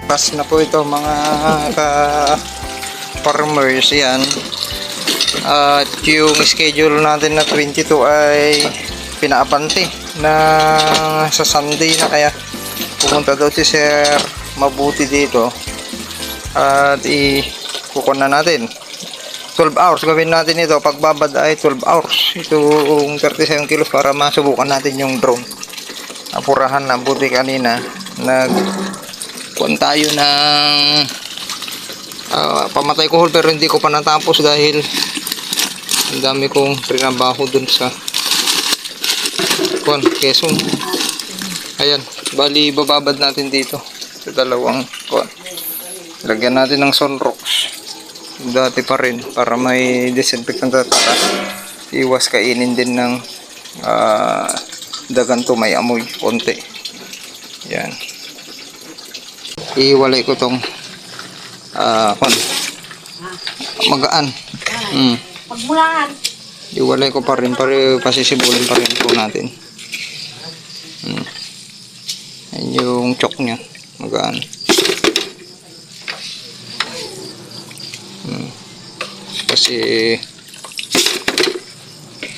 Bukas na po ito mga ka-farmers yan. At yung schedule natin na 22 ay pinaabante na sa Sunday na, kaya pumunta daw si Sir Mabuti dito at ikukuha na natin 12 hours. Gawin natin ito, pagbabad ay 12 hours itong 37 kilos para masubukan natin yung drone. Apurahan na, buti kanina nagkuhan tayo ng pamatay kohol, pero hindi ko pa natapos dahil ang dami kong trinabaho dun sa Quezon. Ayan, bali bababad natin dito sa dalawang lagyan natin ng sunrocks dati pa rin para may disinfectant para iwas kainin din ng dagan to, may amoy konti. Yan, iwalay ko tong magaan. Pagmulaan. Iwalay ko pa rin, pasisibulin pa rin po natin. Yan yung chok nya, magaan. Kasi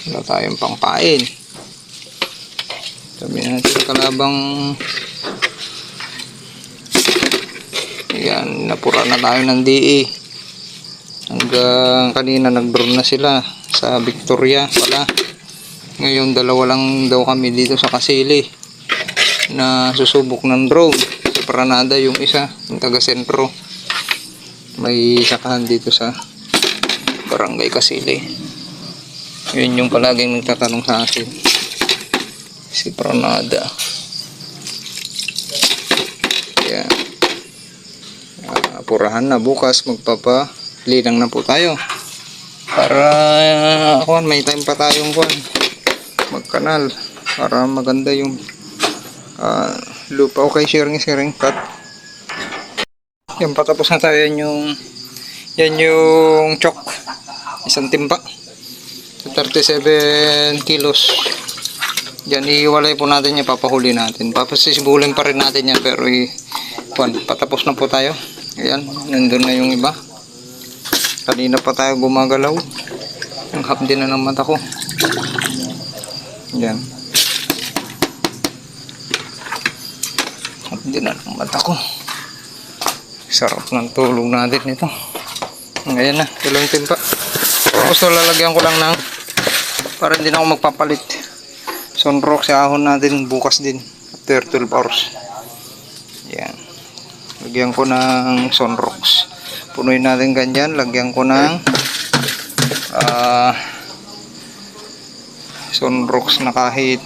wala tayong pangpain. Sabi natin kalabang yan, napura na tayo ng DE. Hanggang kanina nag-drone na sila sa Victoria pala. Ngayon dalawa lang daw kami dito sa Kasili na susubok ng drone. Sa Pranada yung isa, yung taga sentro. May sakahan dito sa Barangay Kasili. Yun yung palaging nagtatanong sa akin, si Pranada. Kaya apurahan na, bukas magpapalinang na po tayo para may time pa tayong magkanal para maganda yung lupa. Okay, sharing cut. Yan, patapos na tayo. Yan yung chok, isang timpa 37 kilos. Yan, iwalay po natin yan, papahuli natin, papasisibulin pa rin natin yan, pero patapos na po tayo. Ayan, nandun na yung iba. Kanina pa tayo gumagalaw, ang hapdi na ng mata ko. Yan, hapdi na ng mata ko. Sarap ng tulog natin ito. Ngayon na, dalawang timpa. Tapos lalagyan ko lang ng, para hindi na ako magpapalit, sunrock sa ahon natin bukas din after 12 hours. Yan, lagyan ko ng sunrocks, punuin natin ganyan. Lagyan ko ng sunrocks na kahit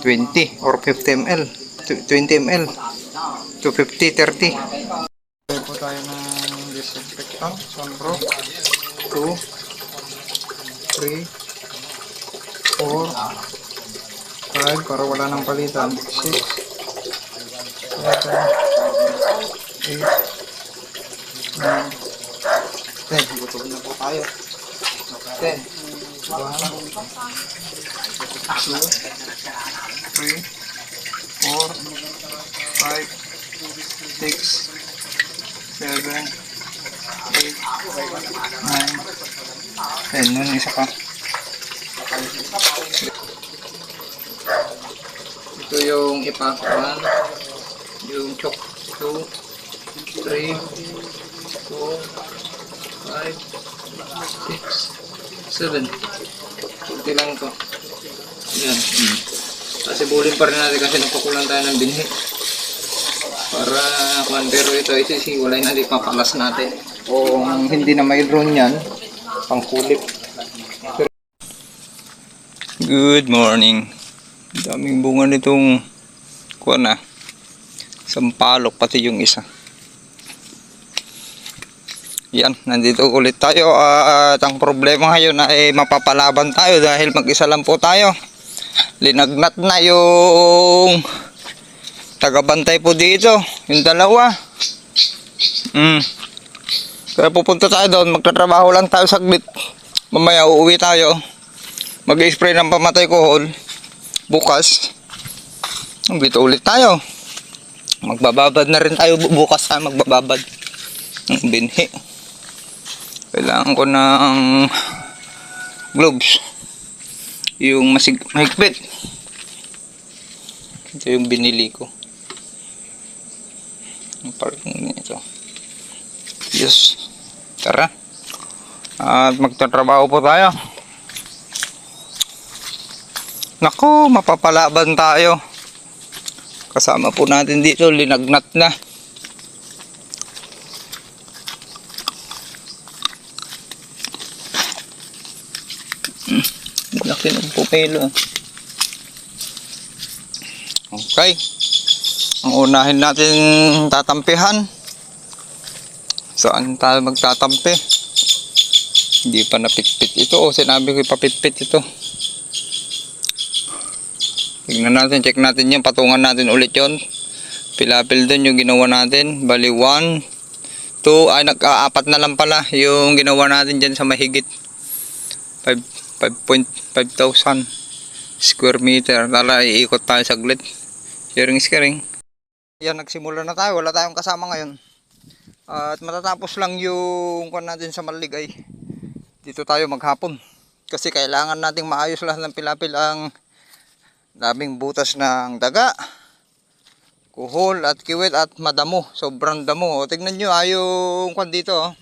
20 or 50 ml, 20 ml to 50, 30. Lagyan po tayo ng disinfectant, sunrock 2, 3, 4, 5 para wala nang palitan, 6, 7, 8, 9, 10. Butol na po tayo. 10, 1, 2, 3, 4, 5, 6, 7, 8, 9, 10. Nun, isa pa. Ito yung ipa, 1, yung chok, 2, 3, 4, 5, 6, 7. Kunti lang ito. Yan. Kasi bulin pa rin natin kasi nagpakulang tayo ng binhi. Para pero ito isisiwalay na, di papalas natin. O hindi na may drone yan, pangkulip. Good morning. Daming bunga nitong sampalok, pati yung isa. Yan, nandito ulit tayo at ang problema ngayon ay mapapalaban tayo dahil mag-isa lang po tayo. Linagnat na yung tagabantay po dito, yung dalawa. Kaya pupunta tayo doon, magtatrabaho lang tayo saglit. Mamaya uuwi tayo, mag-spray ng pamatay kohol. Bukas dito ulit tayo. Magbababad na rin tayo bukas ha, magbababad ng binhi. Kailangan ko ng gloves. Yung mahigpit. Ito yung binili ko. Yung parking nito. Yes. Tara. At magtatrabaho po tayo. Naku, mapapalaban tayo. Kasama po natin dito, linagnat na. Laki ng pupilo. Okay. Ang unahin natin tatampihan. Saan tayo magtatampi? Hindi pa napitpit ito. O, sinabi ko ipapitpit ito. Tignan natin, check natin yan. Patungan natin ulit yon. Pilapil dun yung ginawa natin. Bali 1, 2, ay nag-aapat na lang pala yung ginawa natin dyan sa mahigit 5,000 square meter. Tala, iikot tayo saglit. Sharing. Yan, nagsimula na tayo. Wala tayong kasama ngayon. At matatapos lang yung kuwan natin sa Maligay. Dito tayo maghapon. Kasi kailangan nating maayos lahat ng pilapil ang daming butas ng daga, kuhol at kiwit at madamo. Sobrang damo. O, tignan nyo yung kuwan dito. Oh.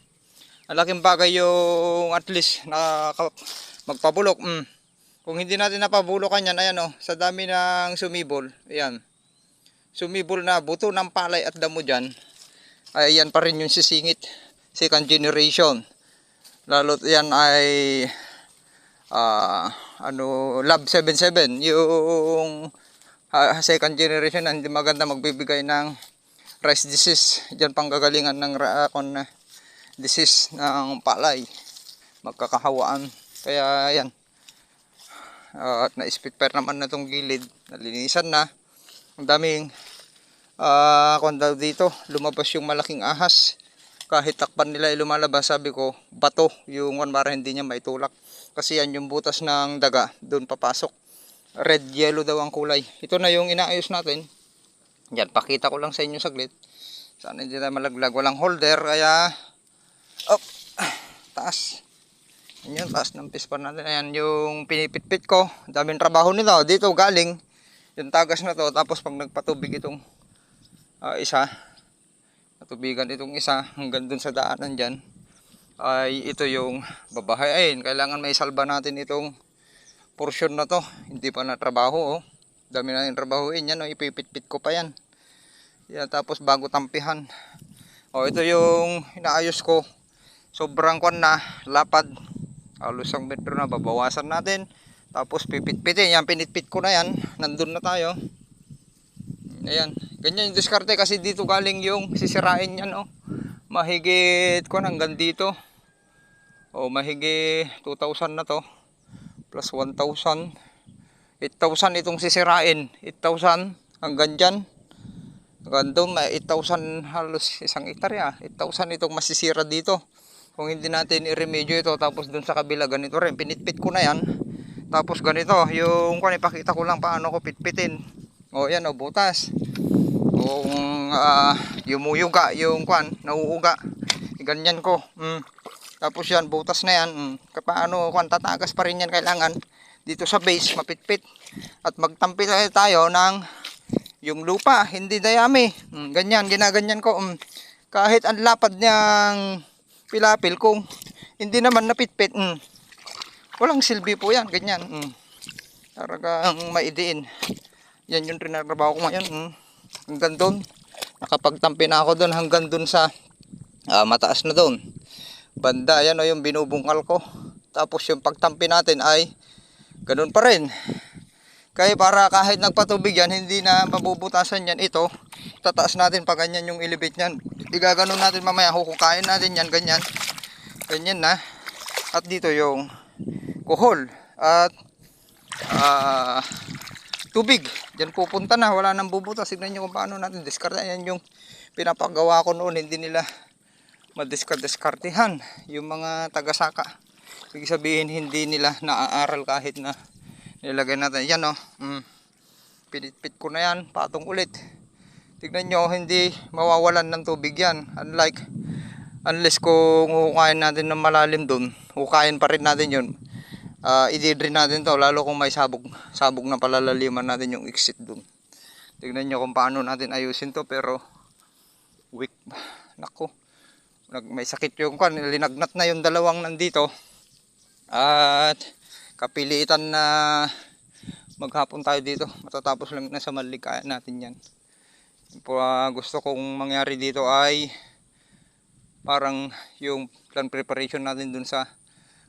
Ang laking bagay yung at least magpabulok. Kung hindi natin napabulokan yan, ayan oh, sa dami ng sumibol. Ayan. Sumibol na buto ng palay at damo dyan. Ay yan pa rin yung sisingit. Second generation. Lalo't yan ay Lab 77. Yung second generation na hindi maganda, magbibigay ng rice disease. Diyan panggagalingan ng disease ng palay. Magkakahawaan. Kaya yan. At na-spitfire naman na itong gilid. Nalinisan na. Ang daming daw dito, lumabas yung malaking ahas. Kahit takpan nila ay lumalabas, sabi ko, bato yung para hindi niya maitulak. Kasi yan yung butas ng daga, doon papasok. Red, yellow daw ang kulay. Ito na yung inaayos natin. Yan, pakita ko lang sa inyo saglit. Sana hindi na malaglag. Walang holder, kaya taas. Yan yung taas ng pispan natin. Ayan yung pinipitpit ko. Daming trabaho nito. Dito galing yung tagas na to. Tapos pag nagpatubig itong isa, patubigan itong isa hanggang dun sa daanan dyan, ay ito yung babahayin. Kailangan may salba natin itong portion na to. Hindi pa na trabaho. Oh. Dami na yung trabahoin yan. Oh. Ipipitpit ko pa yan. Yan, tapos bago tampihan. Ito yung inaayos ko. Sobrang kwan na, lapad. Halos 1 metro na, babawasan natin. Tapos pipitpitin. Yan, pinitpit ko na yan. Nandun na tayo. Ayan. Ganyan yung diskarte kasi dito galing yung sisirain yan. Oh. Mahigit ko hanggang dito. Mahigit 2,000 na to. Plus 1,000. 8,000 itong sisirain. 8,000 hanggang dyan. Hanggang doon may 8,000 halos 1 hektarya. 8,000 itong masisira dito. Kung hindi natin i-remedyo ito, tapos doon sa kabila ganito rin. Pinitpit ko na yan. Tapos ganito, yung ipakita ko lang paano ko pitpitin. Yan butas. Kung yumuyuga yung nauuga. Ganyan ko. Tapos yan, butas na yan. Paano tatagas pa rin yan kailangan. Dito sa base, mapitpit. At magtampi tayo ng yung lupa, hindi dayami. Ganyan, ginaganyan ko. Kahit ang lapad niyang pilapil, kung hindi naman napitpit, walang silbi po yan. Ganyan. Talagang maidiin. Yan yung trinatrabaho ko ngayon. Hanggang doon. Nakapagtampi na ako doon hanggang doon sa mataas na doon. Banda, yan yung binubungkal ko. Tapos yung pagtampi natin ay ganun pa rin. Kaya para kahit nagpatubig yan, hindi na mabubutasan yan. Ito, tataas natin pa ganyan yung elevate yan. Igaganon natin mamaya, hukukain natin yan, ganyan. Ganyan na. At dito yung kuhol. At tubig. Diyan pupunta na, wala nang bubutas. Tignan nyo kung paano natin diskarte. Yan yung pinapagawa ko noon, hindi nila madiskartehan yung mga tagasaka. Ibig sabihin hindi nila naaaral kahit na nilagay natin. Yan pinitpit ko na yan, patong ulit. Tignan nyo, hindi mawawalan ng tubig yan. Unless kung hukayin natin ng malalim dun, hukayin pa rin natin yun. I-drain natin to, lalo kung may sabog na palalaliman natin yung exit dun. Tignan nyo kung paano natin ayusin to, pero weak. Nako, may sakit yung kan, linagnat na yung dalawang nandito. At kapilitan na maghapon tayo dito. Matatapos lang na sa Malig, kaya natin yan. Gusto kong mangyari dito ay parang yung plan preparation natin dun sa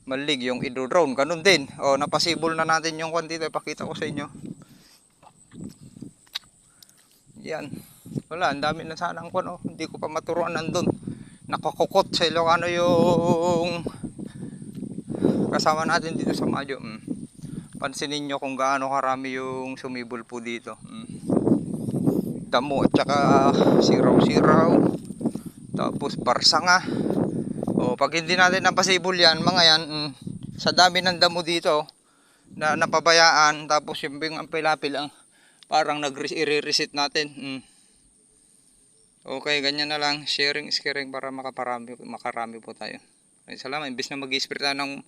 Malig, yung i-drone, ganun din. O, napasibol na natin yung kwan dito, ipakita ko sa inyo. Yan, wala, ang dami na sana ang kwan, oh. Hindi ko pa maturuan nandun. Nakakukot sa Ilocano yung kasama natin dito sa Madyo. Pansinin nyo kung gaano karami yung sumibol po dito. Damo at saka siraw-siraw, tapos parsanga. O, pag hindi natin napasibol yan, mga yan, sa dami ng damo dito na napabayaan, tapos yung ang pilapil ang parang nag-reset natin. Okay, ganyan na lang, sharing is caring para makarami po tayo. Ay, salamat, imbis na mag-i-spray tayo ng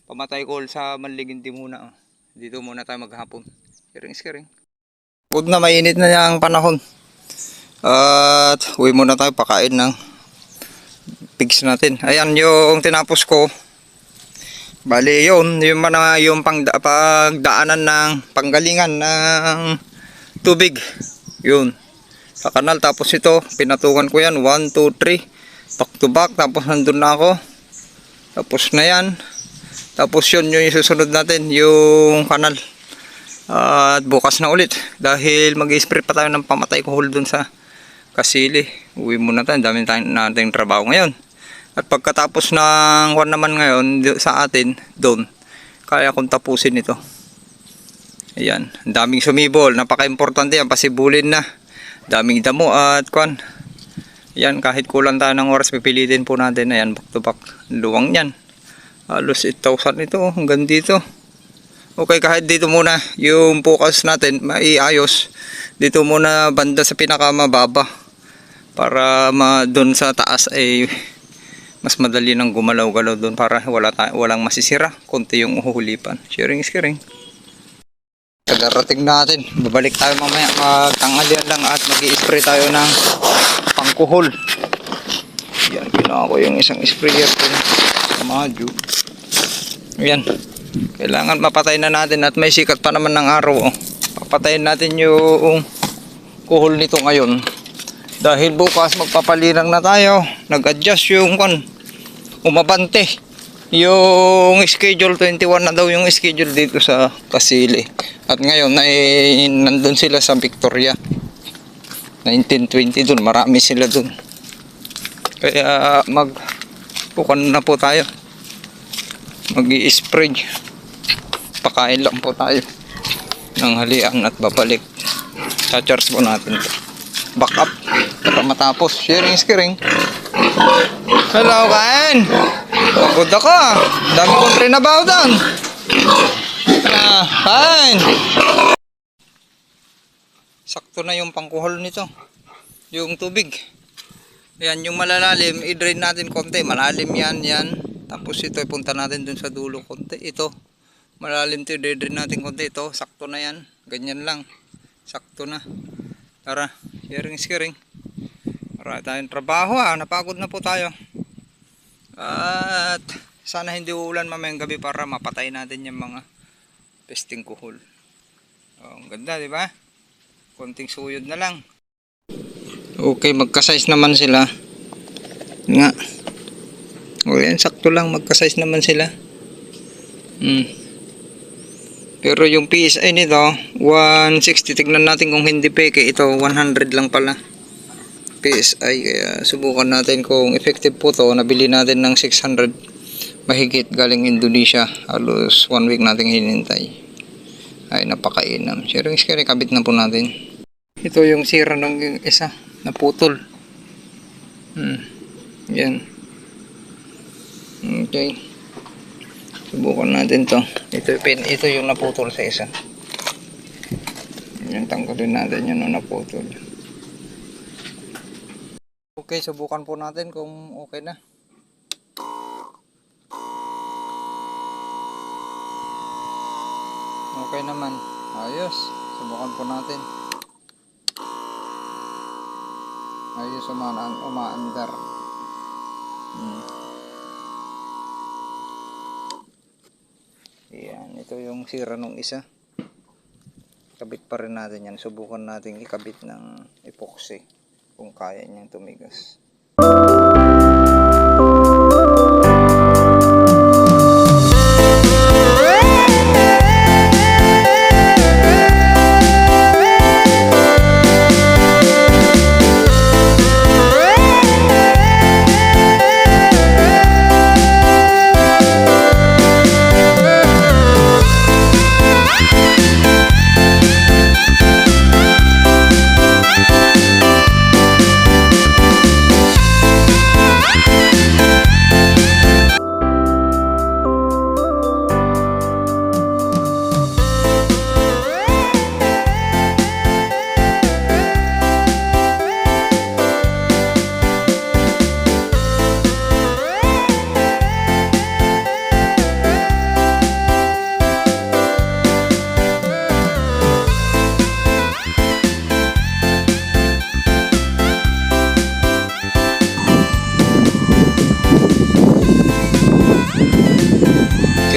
pamatay call sa Malig, hindi muna. Dito muna tayo maghapon. Sharing is caring. Huwag na, mainit na yung panahon. At uwi muna tayo, pakain ng pigs natin. Ayan yung tinapos ko. Bali yun, yung pagdaanan ng panggalingan ng tubig. Yun. Sa kanal, tapos ito, pinatukan ko yan. 1, 2, 3. Back to back, tapos nandun na ako. Tapos na yan. Tapos yun yung susunod natin, yung kanal. At bukas na ulit dahil mag-spray pa tayo ng pamatay kuhol dun sa Kasili. Uwi muna tayo, dami nating trabaho ngayon. At pagkatapos ng one naman ngayon sa atin doon, kaya kong tapusin ito. Ayan, ang daming sumibol, napaka-importante yan, pasibulin na. Daming damo at kwan. Ayan, kahit kulang tayo ng oras, pipilitin po natin. Ayan, back to back, luwang yan. Halos 8,000 ito hanggang dito. Okay, kahit dito muna yung focus natin maiayos. Dito muna banda sa pinakamababa para doon sa taas ay mas madali nang gumalaw-galaw doon para walang masisira. Konti yung uhulipan. Sharing is caring. Pagdarating natin, babalik tayo mamaya, magtanghalian lang at mag-i-spray tayo ng pangkuhol. Yan, ginawa ko yung isang sprayer ko sa Madyo. Yan. Kailangan mapatay na natin at may sikat pa naman ng araw. Oh. Papatayin natin yung kuhol nito ngayon. Dahil bukas magpapalinang na tayo. Nag-adjust yung umabante. Yung schedule 21 na daw yung schedule dito sa Kasili. At ngayon ay nandun sila sa Victoria. 1920 dun. Marami sila dun. Kaya magpukan na po tayo. Mag-i-spray. Pakain lang po tayo ng halian at babalik. Cha-charge po natin ito. Back up para matapos. Sharing is caring. Hello, kain! Pagod ako. Dami kong trinabaho doon. Kain! Sakto na yung pangkuhol nito. Yung tubig. Ayan, yung malalalim, i-drain natin konti. Malalim yan. Tapos ito, ipunta natin dun sa dulo konti. Ito, malalim ito, i-drain natin konti. Ito, sakto na yan. Ganyan lang. Sakto na. Tara, sharing is caring. Para tayong trabaho, napagod na po tayo. At sana hindi uulan mamayang gabi para mapatay natin yung mga pesting kuhol. Ang ganda, di ba? Konting suyod na lang. Okay, magka-size naman sila. Nga. O yan, sakto lang, magka-size naman sila. Pero yung PSI nito 160, tignan natin kung hindi peke. Ito 100 lang pala PSI, kaya subukan natin kung effective po to. Nabili natin ng 600 mahigit galing Indonesia. Halos 1 week nating hinintay. Ay, napakainam. Sharing is caring, kabit na po natin. Ito yung sira ng isa, naputol. Yan. Okay, subukan natin to. Ito yung naputol sa isa. Yung tanggalin natin yun na naputol. Okay, subukan po natin kung okay na. Okay naman. Ayos. Subukan po natin. Ayos, umaandar. Yan, ito yung sira nung isa. Kabit pa rin natin yan. Subukan natin ikabit ng epoxy kung kaya niyang tumigas.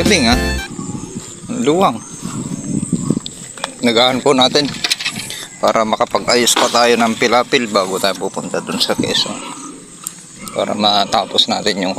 Galing ha. Luwang. Nagahan po natin para makapag-ayos pa tayo ng pilapil bago tayo pupunta dun sa Quezon. Para matapos natin yung